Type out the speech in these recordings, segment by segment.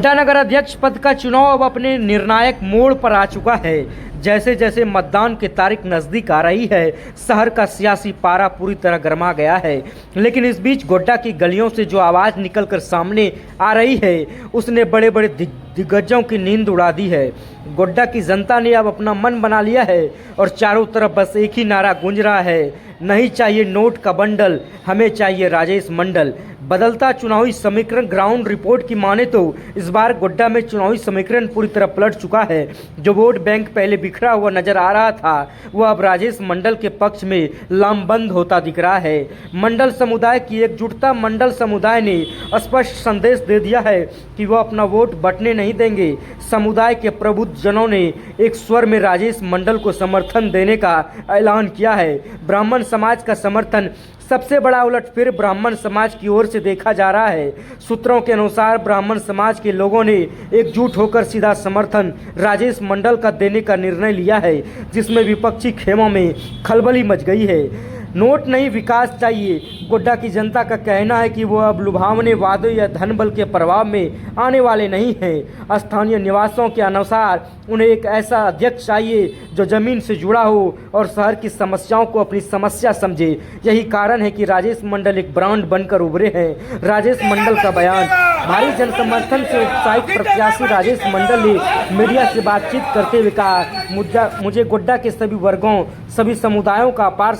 गोड्डा नगर अध्यक्ष पद का चुनाव अब अपने निर्णायक मोड़ पर आ चुका है। जैसे जैसे मतदान की तारीख नज़दीक आ रही है, शहर का सियासी पारा पूरी तरह गर्मा गया है। लेकिन इस बीच गोड्डा की गलियों से जो आवाज़ निकलकर सामने आ रही है, उसने बड़े बड़े दिग्गजों की नींद उड़ा दी है। गोड्डा की जनता ने अब अपना मन बना लिया है और चारों तरफ बस एक ही नारा गूंज रहा है, नहीं चाहिए नोट का बंडल, हमें चाहिए राजेश मंडल। बदलता चुनावी समीकरण ग्राउंड रिपोर्ट की माने तो इस बार गोड्डा में चुनावी समीकरण पूरी तरह पलट चुका है। जो वोट बैंक पहले बिखरा हुआ नजर आ रहा था, वह अब राजेश मंडल के पक्ष में लामबंद होता दिख रहा है। मंडल समुदाय की एकजुटता, मंडल समुदाय ने स्पष्ट संदेश दे दिया है कि वह अपना वोट बंटने नहीं देंगे। समुदाय के प्रबुद्ध जनों ने एक स्वर में राजेश मंडल को समर्थन देने का ऐलान किया है। ब्राह्मण समाज का समर्थन सबसे बड़ा उलटफेर ब्राह्मण समाज की ओर से देखा जा रहा है। सूत्रों के अनुसार ब्राह्मण समाज के लोगों ने एकजुट होकर सीधा समर्थन राजेश मंडल का देने का निर्णय लिया है, जिसमें विपक्षी खेमों में खलबली मच गई है। नोट नहीं, विकास चाहिए। गोड्डा की जनता का कहना है कि वो अब लुभावने वादों या धन बल के प्रभाव में आने वाले नहीं हैं। स्थानीय निवासियों के अनुसार उन्हें एक ऐसा अध्यक्ष चाहिए जो जमीन से जुड़ा हो और शहर की समस्याओं को अपनी समस्या समझे। यही कारण है कि राजेश मंडल एक ब्रांड बनकर उभरे हैं। राजेश मंडल का बयान। भारी जनसमर्थन से उत्साहित प्रत्याशी राजेश मंडल ने मीडिया से बातचीत करते हुए कहा, मुझे गोड्डा के सभी वर्गों, सभी समुदायों का अपार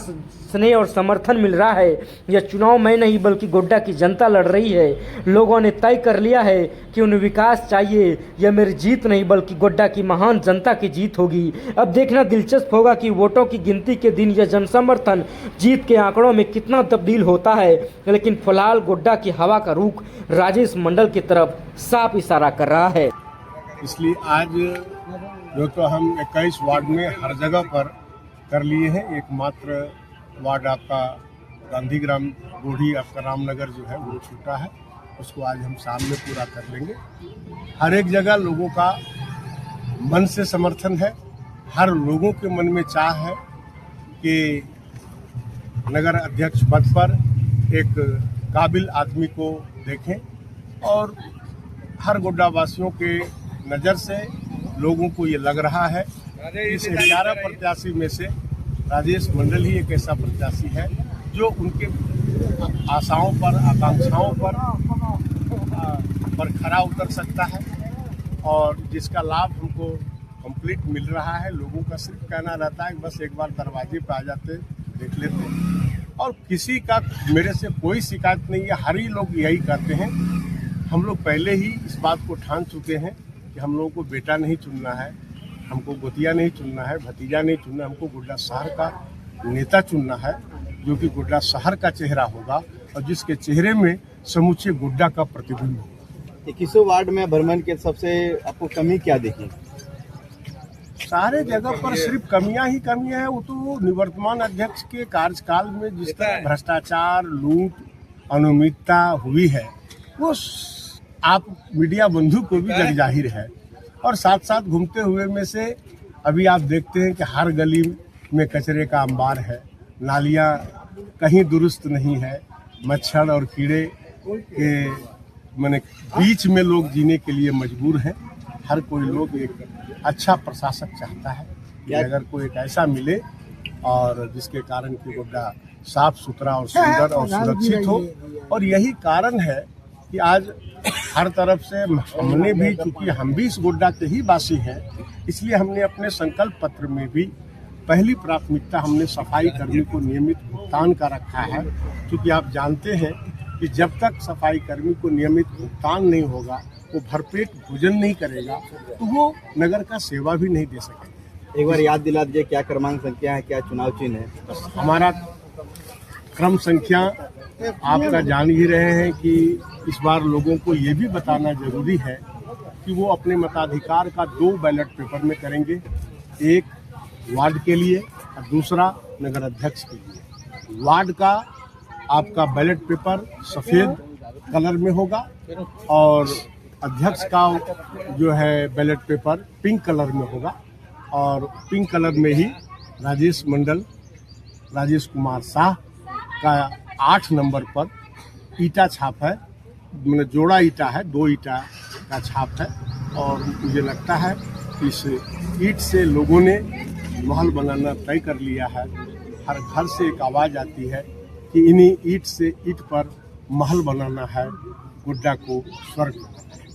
स्नेह और समर्थन मिल रहा है। यह चुनाव मैं नहीं बल्कि गोड्डा की जनता लड़ रही है। लोगों ने तय कर लिया है कि उन्हें विकास चाहिए। यह मेरी जीत नहीं बल्कि गोड्डा की महान जनता की जीत होगी। अब देखना दिलचस्प होगा कि वोटों की गिनती के दिन यह जनसमर्थन जीत के आंकड़ों में कितना तब्दील होता है। लेकिन फिलहाल गोड्डा की हवा का रुख राजेश मंडल की तरफ साफ इशारा कर रहा है। इसलिए आज जो तो हम 21 वार्ड में हर जगह पर कर लिए हैं। एकमात्र वार्ड आपका गांधी ग्राम बूढ़ी आपका रामनगर जो है वो छूटा है, उसको आज हम शाम में पूरा कर लेंगे। हर एक जगह लोगों का मन से समर्थन है। हर लोगों के मन में चाह है कि नगर अध्यक्ष पद पर एक काबिल आदमी को देखें और हर गोड्डा वासियों के नज़र से लोगों को ये लग रहा है इस 11 प्रत्याशी में से राजेश मंडल ही एक ऐसा प्रत्याशी है जो उनके आशाओं पर, आकांक्षाओं पर खरा उतर सकता है और जिसका लाभ हमको कंप्लीट मिल रहा है। लोगों का सिर्फ कहना रहता है कि बस एक बार दरवाजे पे आ जाते, देख लेते, और किसी का मेरे से कोई शिकायत नहीं है। हर ही लोग यही कहते हैं। हम लोग पहले ही इस बात को ठान चुके हैं कि हम लोगों को बेटा नहीं चुनना है, हमको गोतिया नहीं चुनना है, भतीजा नहीं चुनना, हमको गोड्डा शहर का नेता चुनना है जो कि गोड्डा शहर का चेहरा होगा और जिसके चेहरे में समूचे गोड्डा का प्रतिबिंब होगा। 21 वार्ड में भ्रमण के सबसे आपको कमी क्या देखी? सारे जगह पर सिर्फ कमियां ही कमियां हैं। वो तो निवर्तमान अध्यक्ष के कार्यकाल में जिस तरह भ्रष्टाचार, लूट, अनियमितता हुई है, वो आप मीडिया बंधु को भी जग जाहिर है। और साथ साथ घूमते हुए में से अभी आप देखते हैं कि हर गली में कचरे का अंबार है, नालियां कहीं दुरुस्त नहीं है, मच्छर और कीड़े के माने बीच में लोग जीने के लिए मजबूर हैं। हर कोई लोग एक अच्छा प्रशासक चाहता है कि अगर कोई एक ऐसा मिले और जिसके कारण कि गोड्डा साफ सुथरा और सुंदर और सुरक्षित हो। और यही कारण है कि आज हर तरफ से हमने भी, चूंकि हम भी इस गोड्डा के ही वासी हैं, इसलिए हमने अपने संकल्प पत्र में भी पहली प्राथमिकता हमने सफाई कर्मी को नियमित भुगतान का रखा है। क्योंकि आप जानते हैं कि जब तक सफाई कर्मी को नियमित भुगतान नहीं होगा, वो भरपेट भोजन नहीं करेगा, तो वो नगर का सेवा भी नहीं दे सकेगा। एक बार याद दिला दीजिए, क्या क्रमांक संख्या है, क्या चुनाव चिन्ह है? हमारा क्रम संख्या आपका जान ही रहे हैं कि इस बार लोगों को ये भी बताना जरूरी है कि वो अपने मताधिकार का 2 बैलेट पेपर में करेंगे, एक वार्ड के लिए और दूसरा नगर अध्यक्ष के लिए। वार्ड का आपका बैलेट पेपर सफ़ेद कलर में होगा और अध्यक्ष का जो है बैलेट पेपर पिंक कलर में होगा और पिंक कलर में ही राजेश मंडल, राजेश कुमार शाह का 8 नंबर पर ईटा छाप है, मतलब जोड़ा ईटा है, 2 ईटा का छाप है। और मुझे लगता है कि इस ईंट से लोगों ने महल बनाना तय कर लिया है। हर घर से एक आवाज़ आती है कि इन्हीं ईंट से ईंट पर महल बनाना है, गोड्डा को स्वर्ग बनाना है।